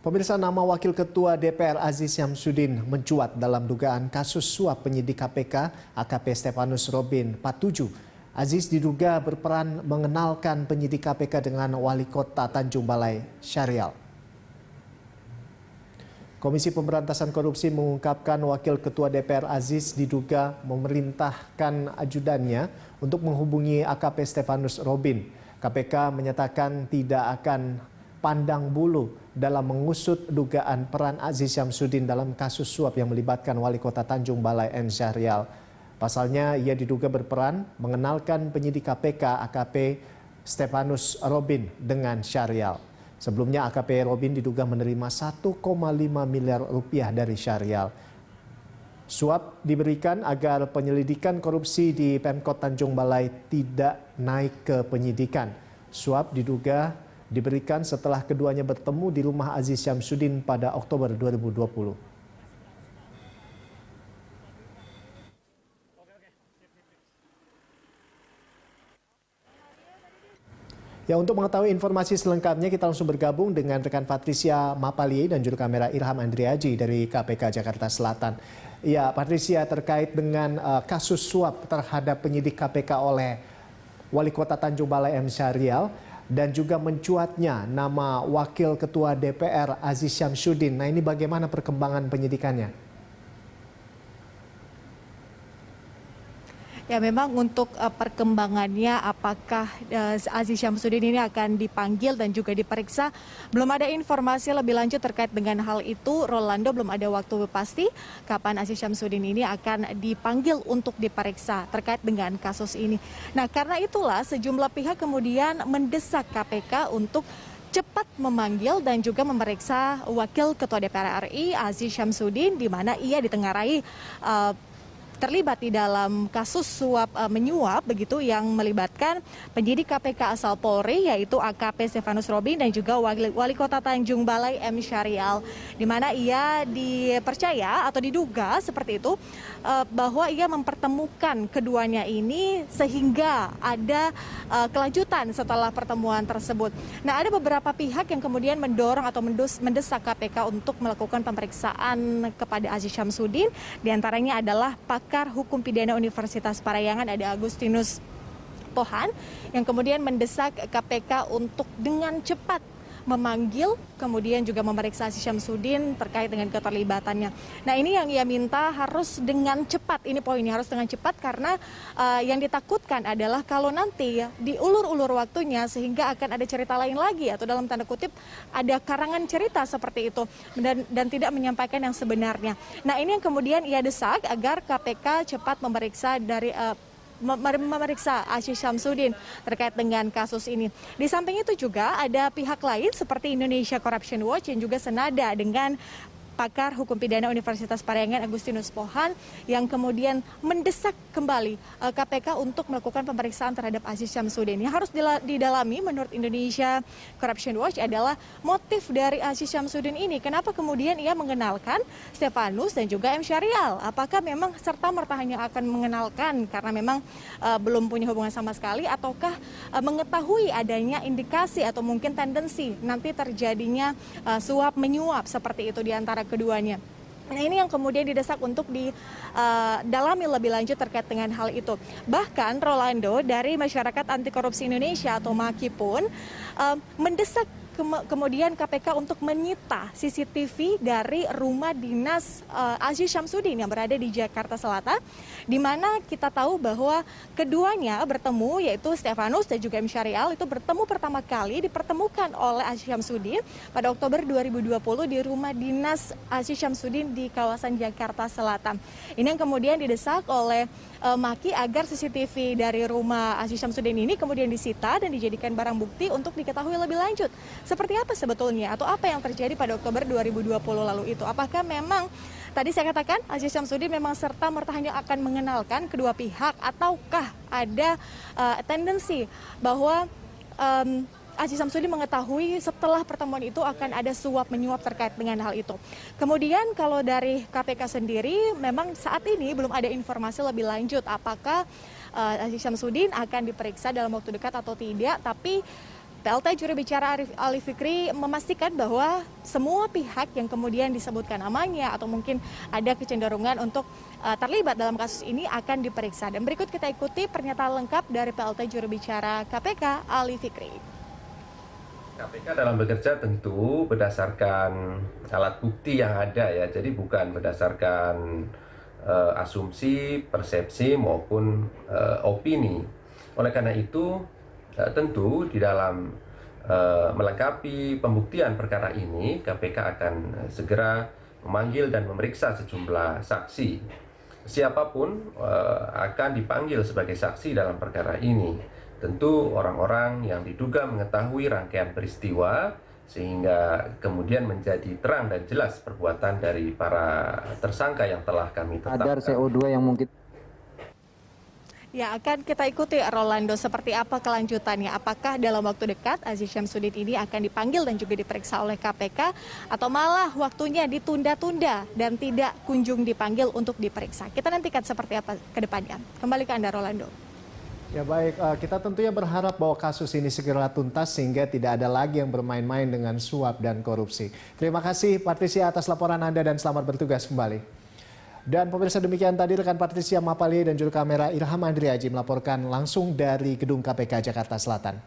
Pemirsa, nama Wakil Ketua DPR Aziz Syamsuddin mencuat dalam dugaan kasus suap penyidik KPK AKP Stefanus Robin 47. Aziz diduga berperan mengenalkan penyidik KPK dengan Wali Kota Tanjung Balai Syahrial. Komisi Pemberantasan Korupsi mengungkapkan Wakil Ketua DPR Aziz diduga memerintahkan ajudannya untuk menghubungi AKP Stefanus Robin. KPK menyatakan tidak akan pandang bulu dalam mengusut dugaan peran Aziz Syamsuddin dalam kasus suap yang melibatkan Wali Kota Tanjung Balai M. Syahrial. Pasalnya, ia diduga berperan mengenalkan penyidik KPK AKP Stefanus Robin dengan Syahrial. Sebelumnya AKP Robin diduga menerima 1,5 miliar rupiah dari Syahrial. Suap diberikan agar penyelidikan korupsi di Pemkot Tanjung Balai tidak naik ke penyidikan. Suap diduga diberikan setelah keduanya bertemu di rumah Aziz Syamsuddin pada Oktober 2020. Ya, untuk mengetahui informasi selengkapnya kita langsung bergabung dengan rekan Patricia Mapalie dan juru kamera Irham Andriaji dari KPK Jakarta Selatan. Ya, Patricia, terkait dengan kasus suap terhadap penyidik KPK oleh Wali Kota Tanjung Balai M. Syahrial dan juga mencuatnya nama Wakil Ketua DPR Aziz Syamsuddin. Nah, ini bagaimana perkembangan penyidikannya? Ya, memang untuk perkembangannya apakah Aziz Syamsuddin ini akan dipanggil dan juga diperiksa, belum ada informasi lebih lanjut terkait dengan hal itu. Rolando, belum ada waktu pasti kapan Aziz Syamsuddin ini akan dipanggil untuk diperiksa terkait dengan kasus ini. Nah, karena itulah sejumlah pihak kemudian mendesak KPK untuk cepat memanggil dan juga memeriksa Wakil Ketua DPR RI Aziz Syamsuddin, di mana ia ditengarai terlibat di dalam kasus suap menyuap begitu yang melibatkan penyidik KPK asal Polri yaitu AKP Stefanus Robin dan juga Wali Kota Tanjung Balai M. Syahrial, di mana ia dipercaya atau diduga seperti itu bahwa ia mempertemukan keduanya ini sehingga ada kelanjutan setelah pertemuan tersebut. Nah, ada beberapa pihak yang kemudian mendorong atau mendesak KPK untuk melakukan pemeriksaan kepada Aziz Syamsuddin, diantaranya adalah pakar hukum pidana Universitas Parayangan ada Agustinus Pohan yang kemudian mendesak KPK untuk dengan cepat memanggil kemudian juga memeriksa Aziz Syamsuddin terkait dengan keterlibatannya. Nah, ini yang ia minta harus dengan cepat, ini poinnya harus dengan cepat karena yang ditakutkan adalah kalau nanti diulur-ulur waktunya sehingga akan ada cerita lain lagi atau dalam tanda kutip ada karangan cerita seperti itu dan tidak menyampaikan yang sebenarnya. Nah, ini yang kemudian ia desak agar KPK cepat memeriksa memeriksa Aziz Syamsuddin terkait dengan kasus ini. Di samping itu juga ada pihak lain seperti Indonesia Corruption Watch yang juga senada dengan pakar hukum pidana Universitas Parayangan Agustinus Pohan yang kemudian mendesak kembali KPK untuk melakukan pemeriksaan terhadap Aziz Syamsuddin. Yang harus didalami menurut Indonesia Corruption Watch adalah motif dari Aziz Syamsuddin ini. Kenapa kemudian ia mengenalkan Stefanus dan juga M. Syahrial? Apakah memang serta-merta hanya akan mengenalkan karena memang belum punya hubungan sama sekali, ataukah mengetahui adanya indikasi atau mungkin tendensi nanti terjadinya suap menyuap seperti itu di antara keduanya. Nah, ini yang kemudian didesak untuk didalami lebih lanjut terkait dengan hal itu. Bahkan Rolando dari Masyarakat Anti Korupsi Indonesia atau MAKI pun mendesak kemudian KPK untuk menyita CCTV dari rumah dinas Aziz Syamsuddin yang berada di Jakarta Selatan, di mana kita tahu bahwa keduanya bertemu, yaitu Stefanus dan juga M. Syahrial itu bertemu pertama kali dipertemukan oleh Aziz Syamsuddin pada Oktober 2020 di rumah dinas Aziz Syamsuddin di kawasan Jakarta Selatan. Ini yang kemudian didesak oleh MAKI agar CCTV dari rumah Aziz Syamsuddin ini kemudian disita dan dijadikan barang bukti untuk diketahui lebih lanjut. Seperti apa sebetulnya atau apa yang terjadi pada Oktober 2020 lalu itu? Apakah memang tadi saya katakan Aziz Syamsuddin memang serta-merta hanya akan mengenalkan kedua pihak, ataukah ada tendensi bahwa Aziz Syamsuddin mengetahui setelah pertemuan itu akan ada suap menyuap terkait dengan hal itu. Kemudian kalau dari KPK sendiri memang saat ini belum ada informasi lebih lanjut apakah Aziz Syamsuddin akan diperiksa dalam waktu dekat atau tidak, tapi PLT juru bicara Ali Fikri memastikan bahwa semua pihak yang kemudian disebutkan namanya atau mungkin ada kecenderungan untuk terlibat dalam kasus ini akan diperiksa. Dan berikut kita ikuti pernyataan lengkap dari PLT juru bicara KPK Ali Fikri. KPK dalam bekerja tentu berdasarkan alat bukti yang ada ya, jadi bukan berdasarkan asumsi, persepsi maupun opini. Oleh karena itu tentu di dalam melengkapi pembuktian perkara ini, KPK akan segera memanggil dan memeriksa sejumlah saksi. Siapapun akan dipanggil sebagai saksi dalam perkara ini. Tentu orang-orang yang diduga mengetahui rangkaian peristiwa sehingga kemudian menjadi terang dan jelas perbuatan dari para tersangka yang telah kami tetapkan. Kadar CO2 yang mungkin Ya, akan kita ikuti Rolando seperti apa kelanjutannya. Apakah dalam waktu dekat Aziz Syamsuddin ini akan dipanggil dan juga diperiksa oleh KPK atau malah waktunya ditunda-tunda dan tidak kunjung dipanggil untuk diperiksa. Kita nantikan seperti apa ke depannya. Kembali ke Anda Rolando. Ya baik, kita tentunya berharap bahwa kasus ini segera tuntas sehingga tidak ada lagi yang bermain-main dengan suap dan korupsi. Terima kasih Patricia atas laporan Anda dan selamat bertugas kembali. Dan pemirsa demikian tadi rekan Patricia Mapali dan juru kamera Ilham Andriaji melaporkan langsung dari Gedung KPK Jakarta Selatan.